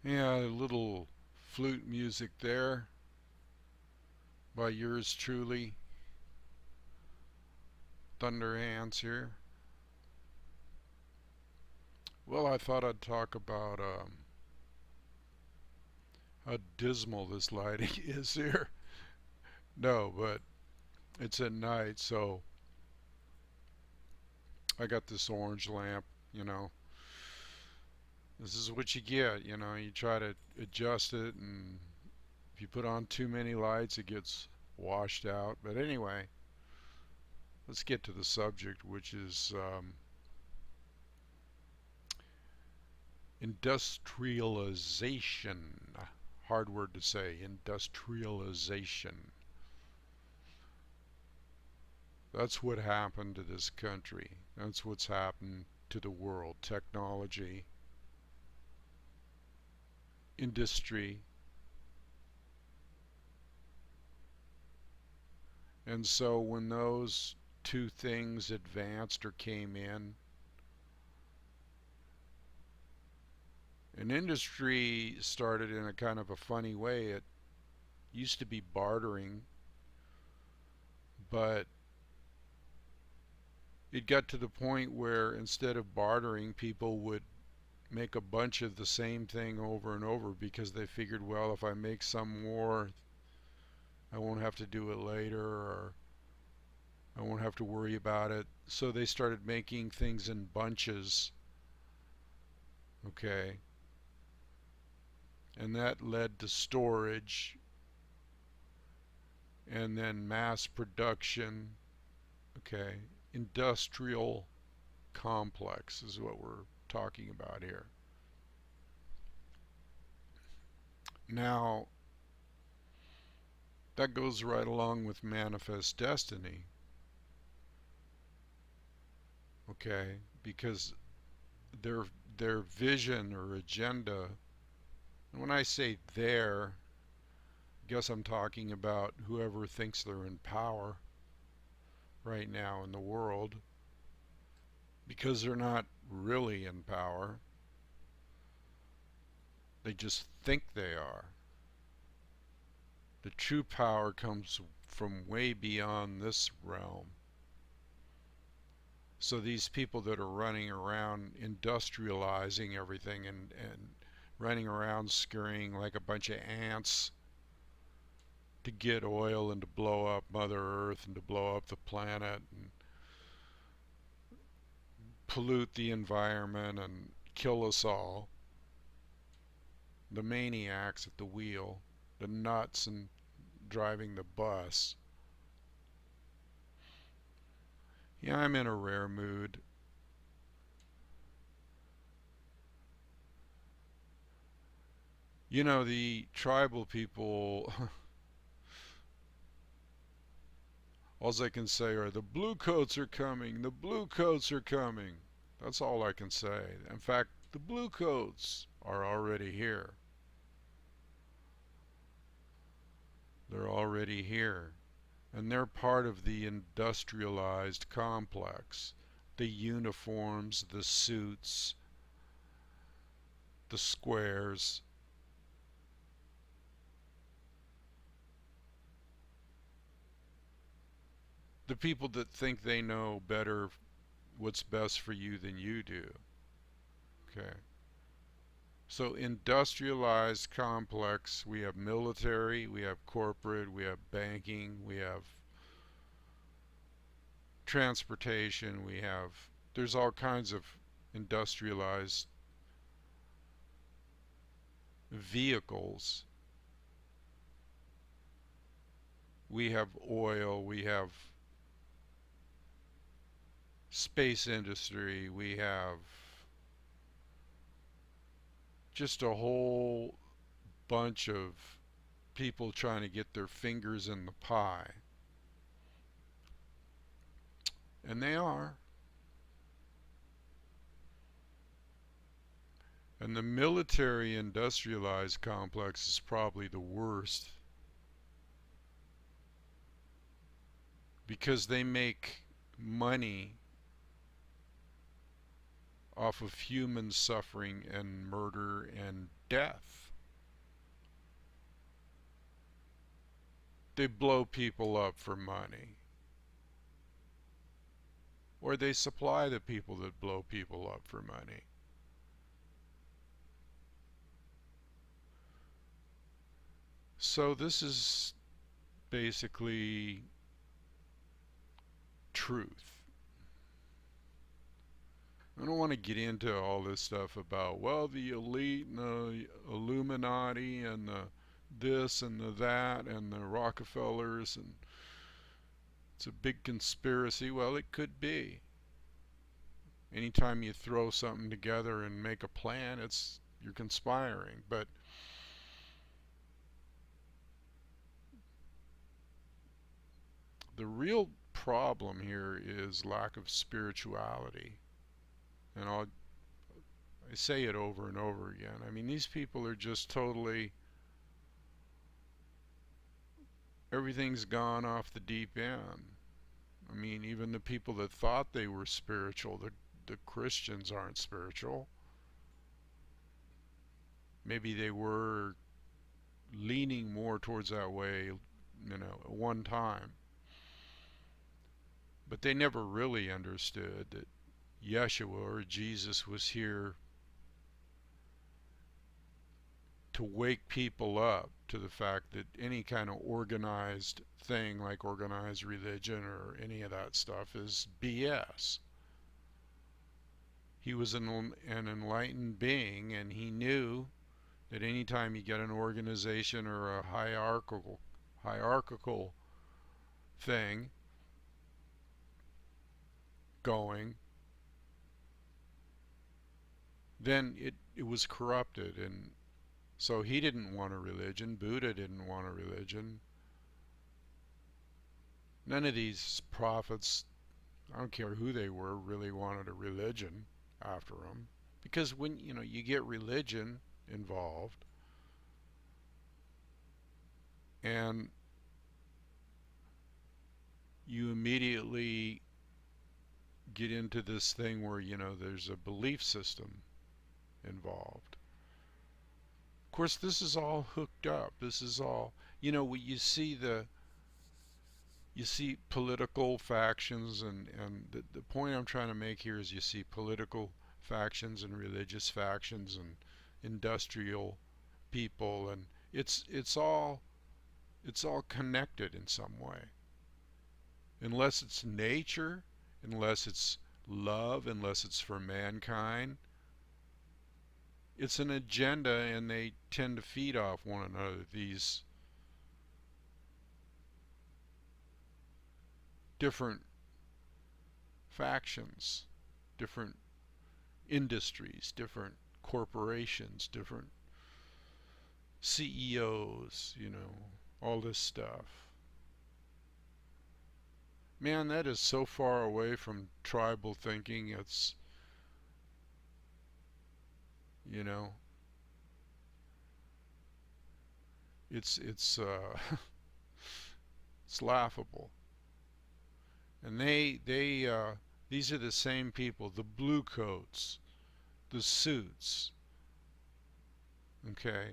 Yeah, a little flute music there by yours truly, Thunder Hands here. Well, I thought I'd talk about how dismal this lighting is here. No, but it's at night, so I got this orange lamp, you know. This is what you get, you know. You try to adjust it, and if you put on too many lights, it gets washed out. But anyway, let's get to the subject, which is industrialization. Hard word to say, industrialization. That's what happened to this country. That's what's happened to the world. Technology, industry. And so when those two things advanced or came in, an industry started in a kind of a funny way. It used to be bartering, but it got to the point where instead of bartering, people would make a bunch of the same thing over and over because they figured, well, if I make some more, I won't have to do it later, or I won't have to worry about it. So they started making things in bunches, okay? And that led to storage and then mass production, okay? Industrial complex is what we're talking about here. Now, that goes right along with manifest destiny, okay? Because their their vision or agenda, and when I say their, I guess I'm talking about whoever thinks they're in power right now in the world, because they're not really in power. They just think they are. The true power comes from way beyond this realm. So these people that are running around industrializing everything and running around scurrying like a bunch of ants to get oil and to blow up Mother Earth and to blow up the planet and pollute the environment and kill us all. The maniacs at the wheel, the nuts and driving the bus. Yeah, I'm in a rare mood. You know, the tribal people, all I can say are the blue coats are coming, the blue coats are coming. That's all I can say. In fact, the blue coats are already here. They're already here. And they're part of the industrialized complex. The uniforms, the suits, the squares. The people that think they know better what's best for you than you do. Okay. So industrialized complex, we have military, we have corporate, we have banking, we have transportation, there's all kinds of industrialized vehicles. We have oil, we have space industry, we have just a whole bunch of people trying to get their fingers in the pie. And they are. And the military industrialized complex is probably the worst because they make money off of human suffering and murder and death. They blow people up for money. Or they supply the people that blow people up for money. So this is basically truth. I don't want to get into all this stuff about, well, the elite and the Illuminati and the this and the that and the Rockefellers, and it's a big conspiracy. Well, it could be. Anytime you throw something together and make a plan, you're conspiring. But the real problem here is lack of spirituality. And I say it over and over again. I mean, these people are just totally, everything's gone off the deep end. I mean, even the people that thought they were spiritual, the Christians aren't spiritual. Maybe they were leaning more towards that way, at one time. But they never really understood that Yeshua or Jesus was here to wake people up to the fact that any kind of organized thing like organized religion or any of that stuff is BS. He was an enlightened being, and he knew that anytime you get an organization or a hierarchical thing going, then it was corrupted. And so he didn't want a religion. Buddha didn't want a religion. None of these prophets, I don't care who they were, really wanted a religion after them. Because when you get religion involved, and you immediately get into this thing where there's a belief system involved. Of course, this is all hooked up. This is all, you see political factions, and the point I'm trying to make here is you see political factions and religious factions and industrial people, and it's all connected in some way. Unless it's nature, unless it's love, unless it's for mankind, it's an agenda, and they tend to feed off one another. These different factions, different industries, different corporations, different CEOs, all this stuff. Man, that is so far away from tribal thinking. You know, it's it's laughable. And these are the same people, the blue coats, the suits. Okay,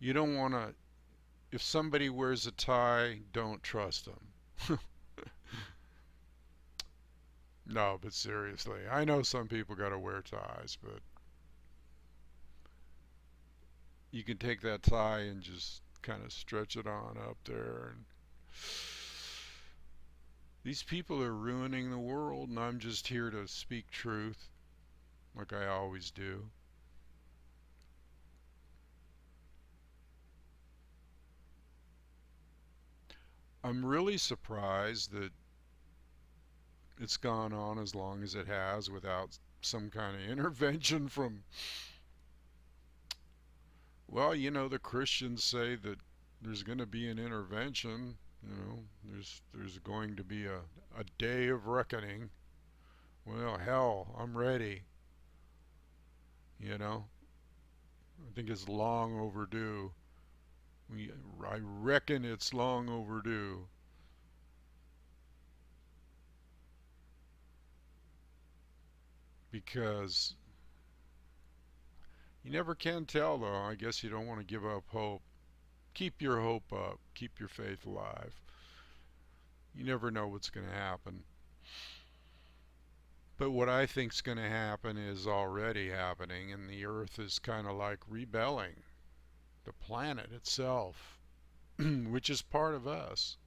you don't want to. If somebody wears a tie, don't trust them. No, but seriously, I know some people got to wear ties, but you can take that tie and just kind of stretch it on up there. And these people are ruining the world, and I'm just here to speak truth, like I always do. I'm really surprised that it's gone on as long as it has without some kind of intervention from, well, the Christians say that there's going to be an intervention. There's going to be a day of reckoning. Well, hell, I'm ready. You know, I think it's long overdue. I reckon it's long overdue because you never can tell, though. I guess you don't want to give up hope. Keep your hope up. Keep your faith alive. You never know what's going to happen. But what I think's going to happen is already happening, and the Earth is kind of like rebelling. The planet itself, which is part of us.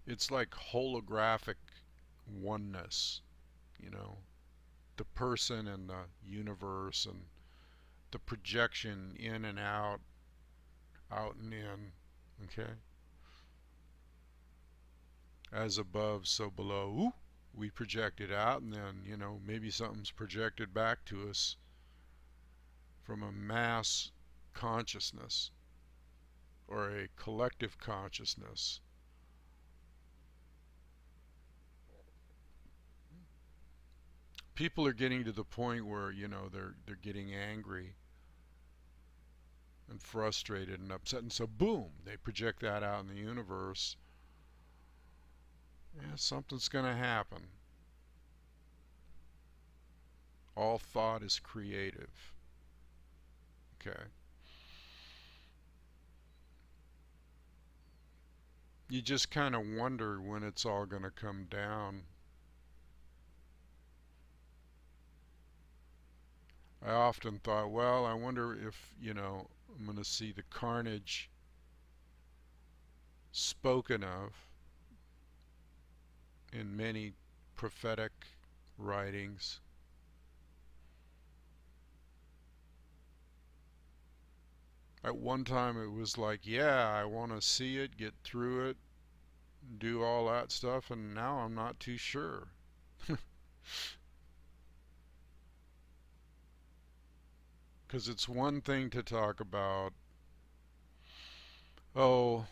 It's like holographic oneness, you know, the person and the universe and the projection in and out, out and in, okay? As above, so below. Ooh, we project it out, and then, maybe something's projected back to us from a mass consciousness or a collective consciousness. People are getting to the point where, they're getting angry and frustrated and upset, and so boom, they project that out in the universe. Yeah, something's going to happen. All thought is creative. Okay. You just kind of wonder when it's all going to come down. I often thought, well, I wonder if, I'm going to see the carnage spoken of in many prophetic writings. At one time it was like, yeah, I want to see it, get through it, do all that stuff, and now I'm not too sure. Because it's one thing to talk about, oh,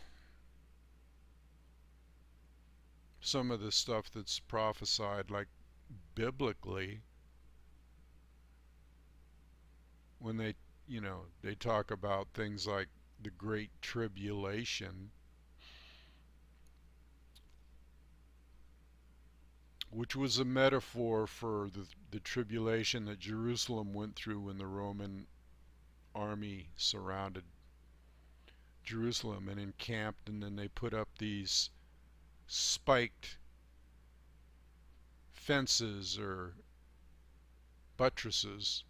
some of the stuff that's prophesied, like biblically, when they talk about things like the Great Tribulation, which was a metaphor for the tribulation that Jerusalem went through when the Roman army surrounded Jerusalem and encamped, and then they put up these spiked fences or buttresses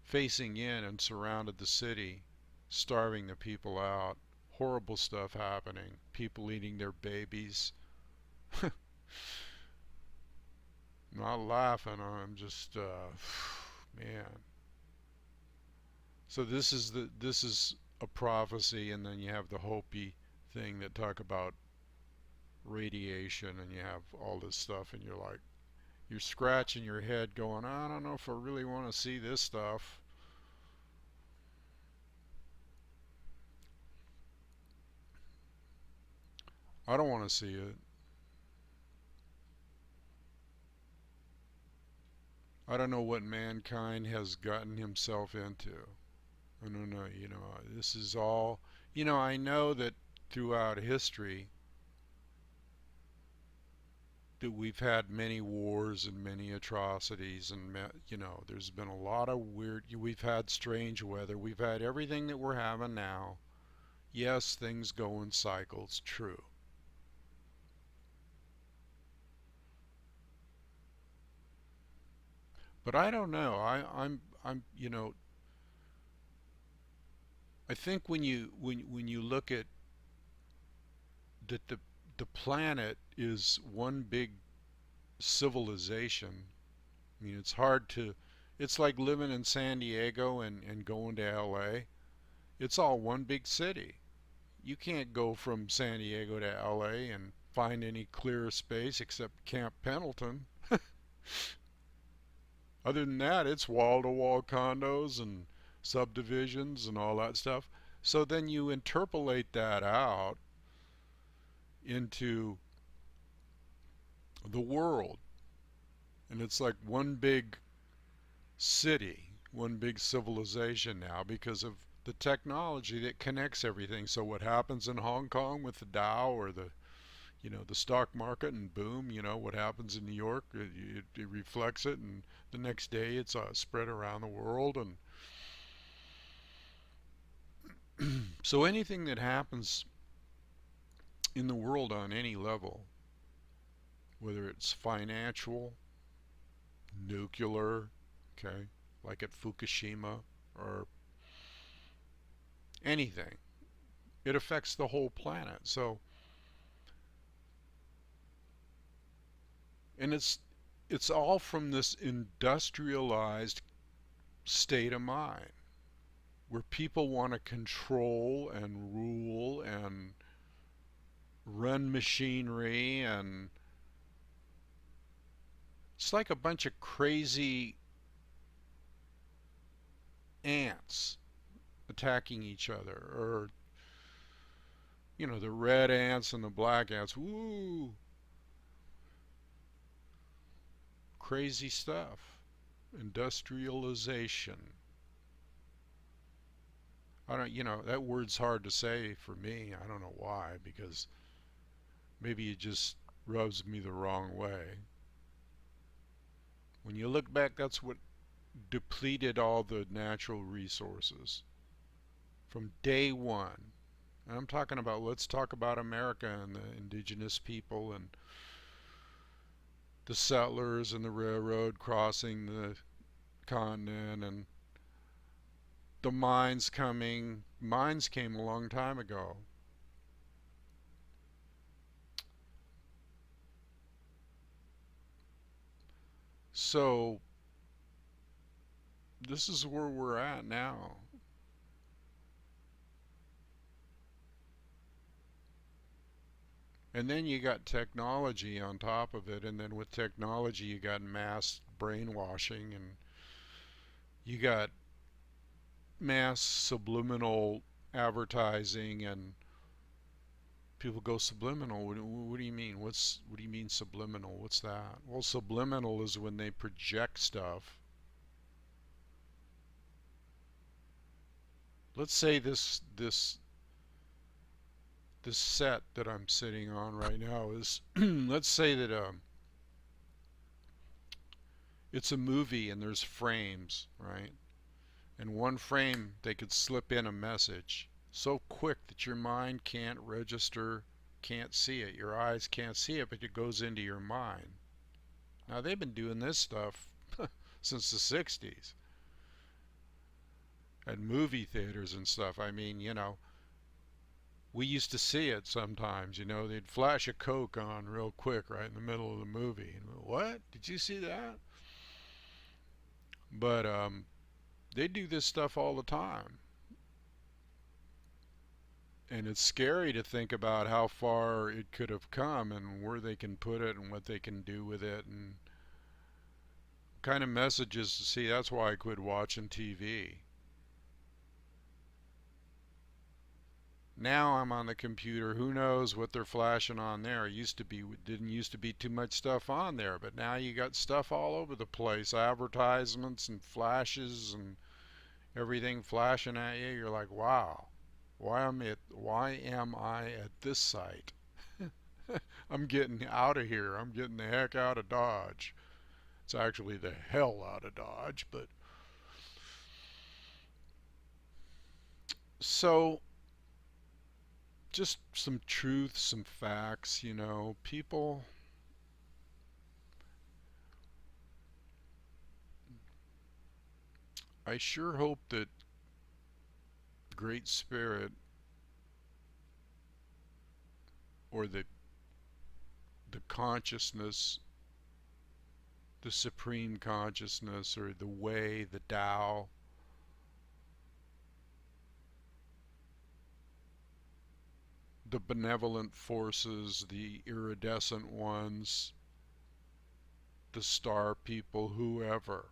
facing in and surrounded the city, starving the people out. Horrible stuff happening. People eating their babies. Not laughing. I'm just, man. So this is a prophecy, and then you have the Hopi thing that talk about radiation, and you have all this stuff, and you're scratching your head, going, I don't know if I really want to see this stuff. I don't want to see it. I don't know what mankind has gotten himself into. I don't know, this is all, I know that throughout history that we've had many wars and many atrocities, and there's been a lot of we've had strange weather, we've had everything that we're having now. Yes, things go in cycles, true. But I don't know. I think when you look at that the planet is one big civilization. I mean, it's like living in San Diego and going to LA. It's all one big city. You can't go from San Diego to LA and find any clear space except Camp Pendleton. Other than that, it's wall to wall condos and subdivisions and all that stuff. So then you interpolate that out into the world, and it's like one big city, one big civilization now because of the technology that connects everything. So what happens in Hong Kong with the Dow or the stock market, and boom, what happens in New York, it reflects it, and the next day it's spread around the world. And so anything that happens in the world on any level, whether it's financial, nuclear, okay, like at Fukushima, or anything, it affects the whole planet. So, and it's all from this industrialized state of mind where people want to control and rule and run machinery, and it's like a bunch of crazy ants attacking each other, or the red ants and the black ants. Woo, crazy stuff. Industrialization. I don't, that word's hard to say for me. I don't know why, because maybe it just rubs me the wrong way. When you look back, that's what depleted all the natural resources from day one. And I'm talking about, let's talk about America and the indigenous people and the settlers and the railroad crossing the continent, and the mines coming. Mines came a long time ago. So this is where we're at now. And then you got technology on top of it, and then with technology you got mass brainwashing, and you got mass subliminal advertising, and people go subliminal. What do you mean? What do you mean subliminal? What's that? Well, subliminal is when they project stuff. Let's say this set that I'm sitting on right now is let's say that it's a movie and there's frames, right? And one frame they could slip in a message so quick that your mind can't register, can't see it. Your eyes can't see it, but it goes into your mind. Now they've been doing this stuff since the 60s at movie theaters and stuff. I mean, we used to see it sometimes. They'd flash a Coke on real quick right in the middle of the movie. What? Did you see that? But they do this stuff all the time. And it's scary to think about how far it could have come and where they can put it and what they can do with it and kind of messages to see. That's why I quit watching TV. Now I'm on the computer. Who knows what they're flashing on there? Didn't used to be too much stuff on there, but now you got stuff all over the place. Advertisements and flashes and everything flashing at you. You're like, wow, why am I at this site? I'm getting out of here. I'm getting the heck out of Dodge. It's actually the hell out of Dodge, but so just some truth, some facts, people. I sure hope that Great Spirit or the consciousness, the supreme consciousness or the way, the Tao, the benevolent forces, the iridescent ones, the star people, whoever,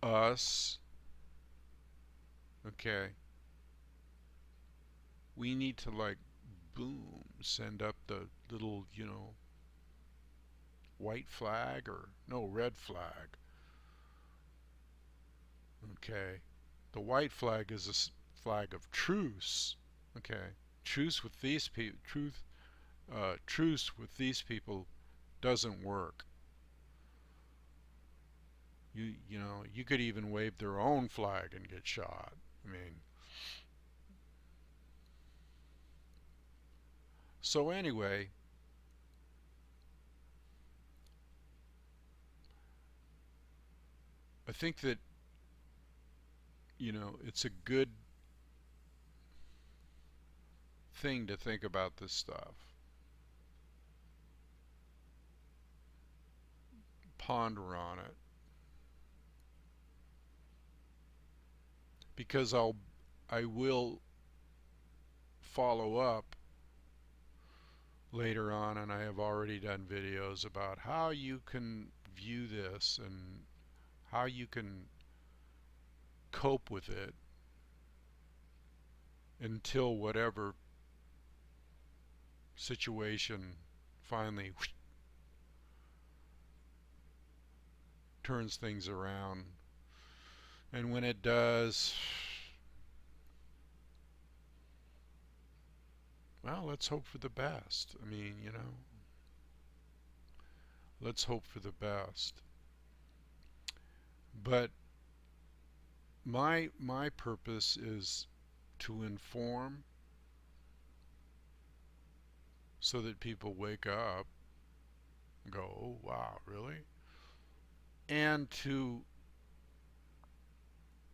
us, okay, we need to like boom, send up the little, white flag or no, red flag. Okay. The white flag is a flag of truce. Okay. Truce with these people, truce with these people doesn't work. You could even wave their own flag and get shot. I mean, so anyway, I think that, it's a good thing to think about this stuff. Ponder on it because I will follow up later on, and I have already done videos about how you can view this and how you can cope with it until whatever situation finally turns things around. And when it does, well, let's hope for the best. I mean, let's hope for the best. But my purpose is to inform so that people wake up and go, "Oh, wow, really?" And to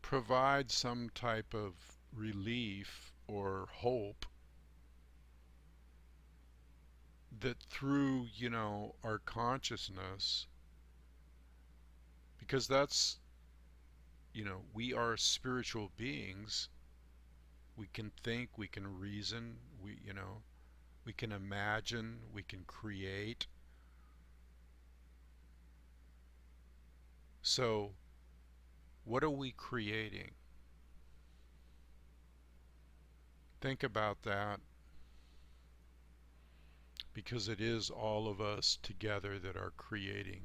provide some type of relief or hope that through, our consciousness, because that's, we are spiritual beings. We can think, we can reason, we can imagine, we can create. So, what are we creating? Think about that because it is all of us together that are creating.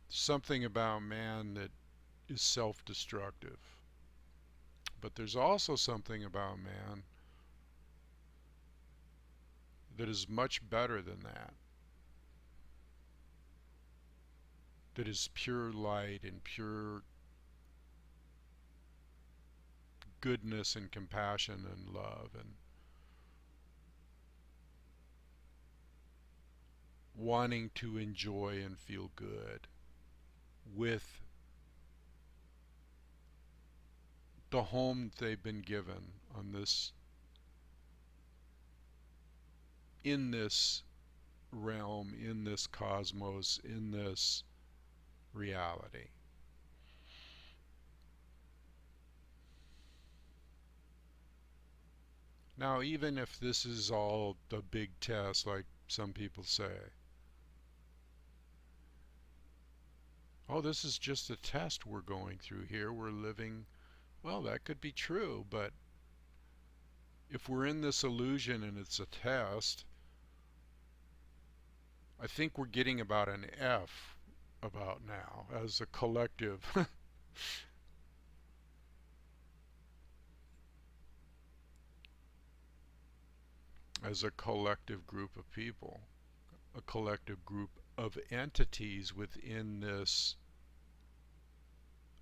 Something about man that is self-destructive. But there's also something about man that is much better than that. That is pure light and pure goodness and compassion and love and wanting to enjoy and feel good with the home they've been given on this, in this realm, in this cosmos, in this reality. Now, even if this is all the big test, like some people say, oh, this is just a test we're going through here, we're living, well, that could be true, but if we're in this illusion and it's a test, I think we're getting about an F. about now as a collective, as a collective group of people, a collective group of entities within this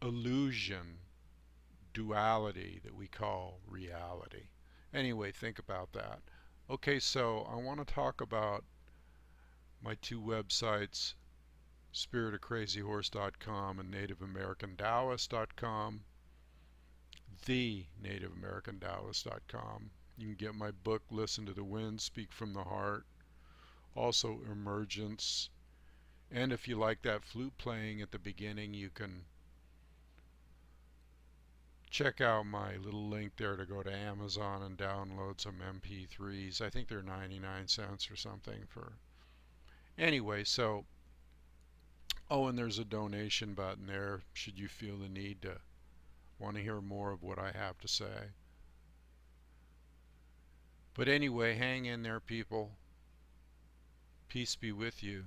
illusion, duality that we call reality. Anyway, think about that. Okay, so I want to talk about my two websites, spiritofcrazyhorse.com and nativeamericantaoist.com, thenativeamericantaoist.com. You can get my book, Listen to the Wind, Speak from the Heart, also Emergence. And if you like that flute playing at the beginning, you can check out my little link there to go to Amazon and download some MP3s. I think they're 99 cents or something for. Anyway, so, oh, and there's a donation button there should you feel the need to want to hear more of what I have to say. But anyway, hang in there, people. Peace be with you.